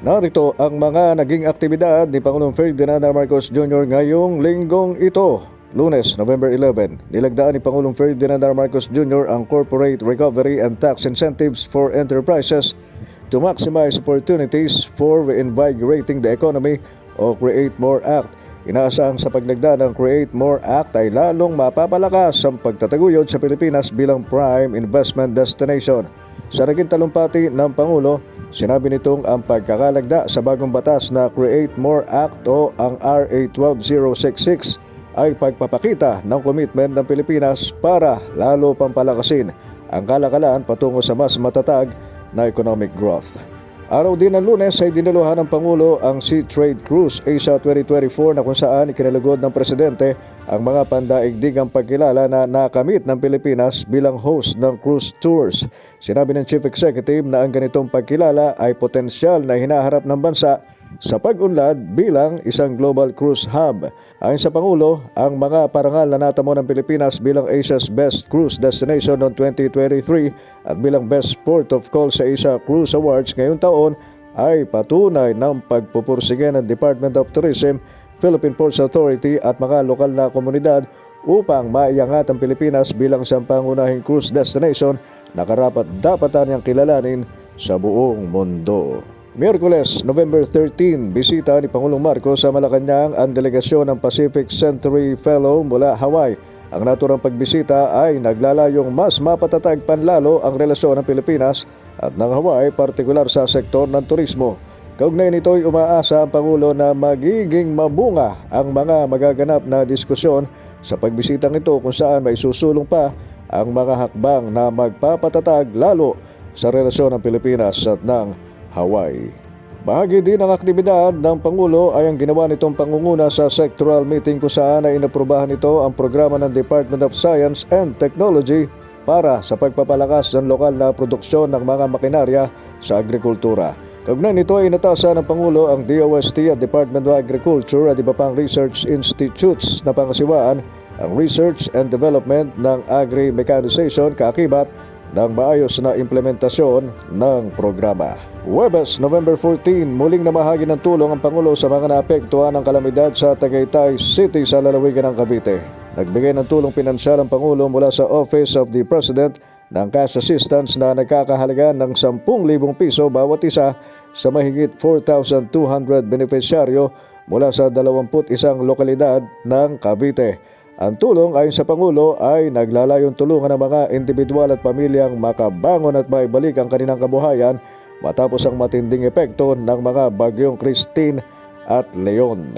Narito ang mga naging aktibidad ni Pangulong Ferdinand Marcos Jr. ngayong linggong ito. Lunes, November 11, nilagdaan ni Pangulong Ferdinand Marcos Jr. ang Corporate Recovery and Tax Incentives for Enterprises to maximize opportunities for reinvigorating the economy o Create More Act. Inaasahang sa paglagda ng Create More Act ay lalong mapapalakas ang pagtataguyod sa Pilipinas bilang prime investment destination. Sa naging talumpati ng Pangulo, sinabi nitong ang pagkakalagda sa bagong batas na Create More Act o ang RA 12066 ay pagpapakita ng komitmen ng Pilipinas para lalo pang palakasin ang kalakalan patungo sa mas matatag na economic growth. Araw din ng Lunes ay dinaluhan ng Pangulo ang Sea Trade Cruise Asia 2024 na kung saan ikinalugod ng Presidente ang mga pandaigdigang pagkilala na nakamit ng Pilipinas bilang host ng cruise tours. Sinabi ng Chief Executive na ang ganitong pagkilala ay potensyal na hinaharap ng bansa sa pag-unlad bilang isang global cruise hub. Ayon sa Pangulo, ang mga parangal na natamo ng Pilipinas bilang Asia's Best Cruise Destination noong 2023 at bilang Best Port of Call sa Asia Cruise Awards ngayong taon ay patunay ng pagpupursige ng Department of Tourism, Philippine Ports Authority at mga lokal na komunidad upang maiangat ang Pilipinas bilang isang pangunahing cruise destination na karapat-dapat niyang kilalanin sa buong mundo. Miyerkules, November 13, bisita ni Pangulong Marcos sa Malacanang ang delegasyon ng Pacific Century Fellow mula Hawaii. Ang naturang pagbisita ay naglalayong mas mapatatag panlalo ang relasyon ng Pilipinas at ng Hawaii, partikular sa sektor ng turismo. Kaugnay nito'y umaasa ang Pangulo na magiging mabunga ang mga magaganap na diskusyon sa pagbisitang ito kung saan may susulong pa ang mga hakbang na magpapatatag lalo sa relasyon ng Pilipinas at ng Hawaii. Bahagi din ng aktibidad ng Pangulo ay ang ginawa nitong pangunguna sa sectoral meeting kung saan ay inaprubahan nito ang programa ng Department of Science and Technology para sa pagpapalakas ng lokal na produksyon ng mga makinarya sa agrikultura. Kaugnay nito ay inatasan ng Pangulo ang DOST at Department of Agriculture at iba pang research institutes na pangasiwaan ang research and development ng agri-mechanization kaakibat ng maayos na implementasyon ng programa. Huwebes, November 14, muling namahagi ng tulong ang Pangulo sa mga naapektuhan ng kalamidad sa Tagaytay City sa lalawigan ng Cavite. Nagbigay ng tulong pinansyal ang Pangulo mula sa Office of the President ng cash assistance na nagkakahalaga ng 10,000 piso bawat isa sa mahigit 4,200 benepisyaryo mula sa 21 lokalidad ng Cavite. Ang tulong ayon sa Pangulo ay naglalayong tulungan ng mga individual at pamilyang makabangon at maibalik ang kanilang kabuhayan matapos ang matinding epekto ng mga bagyong Christine at Leon.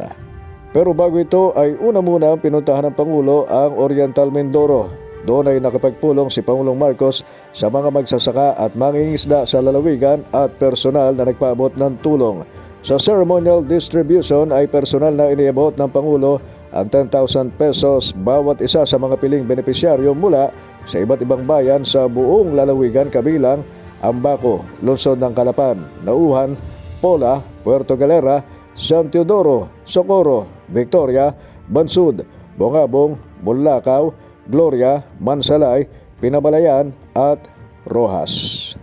Pero bago ito ay una muna pinuntahan ng Pangulo ang Oriental Mindoro. Doon ay nakapagpulong si Pangulong Marcos sa mga magsasaka at mangingisda sa lalawigan at personal na nagpaabot ng tulong. Sa ceremonial distribution ay personal na iniabot ng Pangulo ang 10,000 pesos bawat isa sa mga piling benepisyaryo mula sa iba't ibang bayan sa buong lalawigan kabilang Ambaco, Lungsod ng Calapan, Nauhan, Pola, Puerto Galera, San Teodoro, Socorro, Victoria, Bansud, Bongabong, Bulacau, Gloria, Mansalay, Pinabalayan at Rojas.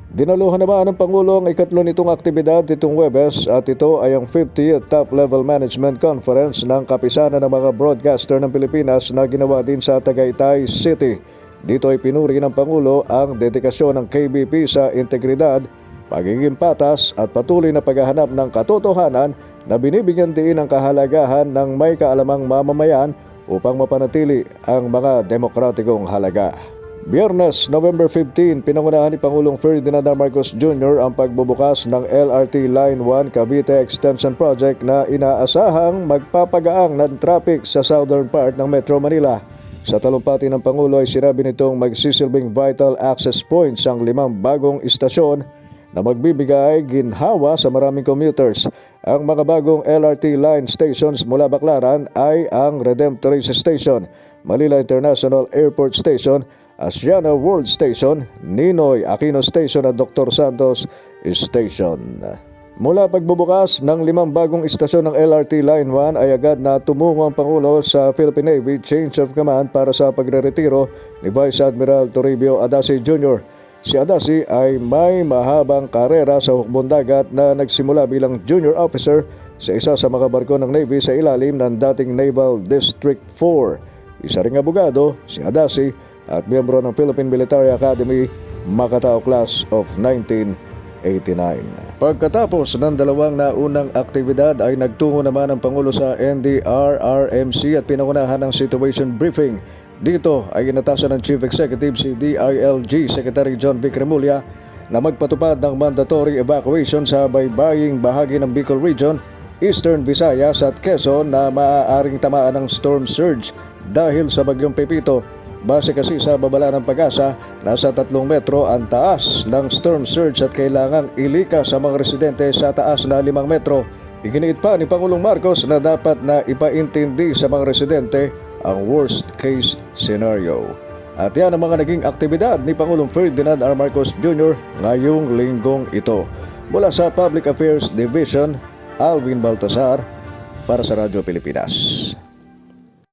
Dinaluhan naman ng Pangulo ang ikatlo nitong aktibidad nitong Huwebes at ito ay ang 50th Top Level Management Conference ng kapisanan ng mga broadcaster ng Pilipinas na ginawa din sa Tagaytay City. Dito ay pinuri ng Pangulo ang dedikasyon ng KBP sa integridad, pagiging patas at patuloy na paghahanap ng katotohanan na binibigyan din ang kahalagahan ng may kaalamang mamamayan upang mapanatili ang mga demokratikong halaga. Biyernes, November 15, pinangunahan ni Pangulong Ferdinand Marcos Jr. ang pagbubukas ng LRT Line 1 Cavite Extension Project na inaasahang magpapagaang ng traffic sa southern part ng Metro Manila. Sa talumpati ng Pangulo ay sinabi nitong magsisilbing vital access points ang 5 bagong istasyon na magbibigay ginhawa sa maraming commuters. Ang mga bagong LRT line stations mula Baclaran ay ang Redemptorist Station, Manila International Airport Station, Asiana World Station, Ninoy Aquino Station at Dr. Santos Station. Mula pagbubukas ng 5 bagong istasyon ng LRT Line 1 ay agad na tumungo ang Pangulo sa Philippine Navy Change of Command para sa pagreretiro ni Vice Admiral Toribio Adasi Jr. Si Adasi ay may mahabang karera sa hukbong dagat na nagsimula bilang junior officer sa isa sa mga barko ng Navy sa ilalim ng dating Naval District 4. Isa ring abogado, si Adasi, at miyembro ng Philippine Military Academy, Macatao Class of 1989. Pagkatapos ng dalawang naunang aktibidad ay nagtungo naman ang Pangulo sa NDRRMC at pinangunahan ng situation briefing. Dito ay inatasan ng Chief Executive si DILG Secretary John Vic Remulla na magpatupad ng mandatory evacuation sa baybaying bahagi ng Bicol Region, Eastern Visayas at Quezon na maaaring tamaan ng storm surge dahil sa bagyong Pepito. Base kasi sa babala ng Pag-asa, nasa 3 metro ang taas ng storm surge at kailangang ilikas sa mga residente sa taas na 5 metro. Iginiit pa ni Pangulong Marcos na dapat na ipaintindi sa mga residente ang worst case scenario. At yan ang mga naging aktibidad ni Pangulong Ferdinand R. Marcos Jr. ngayong linggong ito. Mula sa Public Affairs Division, Alvin Baltasar para sa Radyo Pilipinas.